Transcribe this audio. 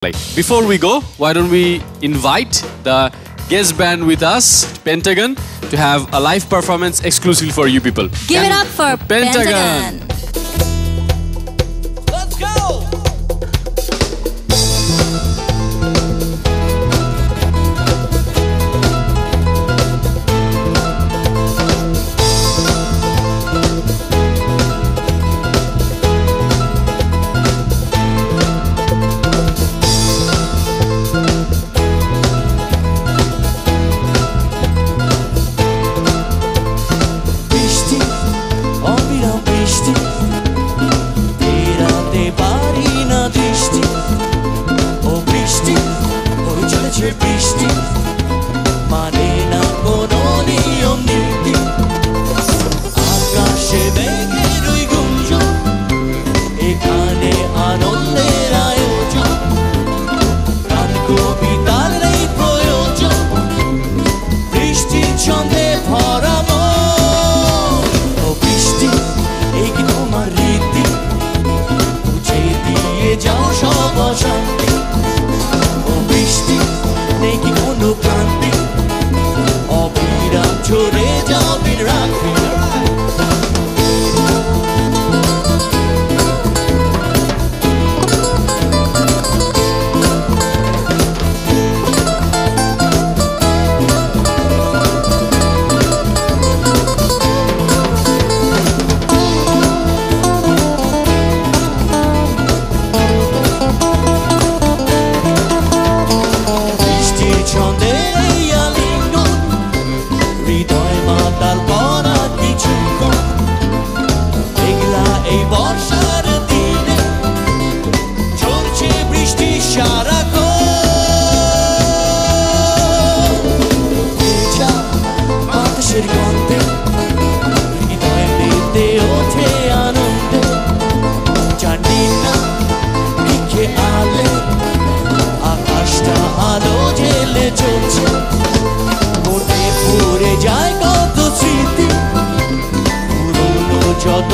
Before we go, why don't we invite the guest band with us, Pentagon, to have a live performance exclusively for you people. Give it up for Pentagon. Let's go! বৃষ্টি মানে না কোনো নিয়ম নীতি আকাশে মেঘের ওই গুঞ্জন এখানে আনন্দের আয়োজন গান কবিতার নেই প্রয়োজন বৃষ্টি ছন্দে ভরা মন ও বৃষ্টি এই কি তোমার রীতি বুঝে দিয়ে যাও সব অশান্তি ও বৃষ্টি নেই কি কোনো ক্লান্তি অবিরাম ঝরে যাও দিন রাত্রি আকাশটা আলো জেলে চলছে মনে পড়ে যায় কত স্মৃতি পুরনো যত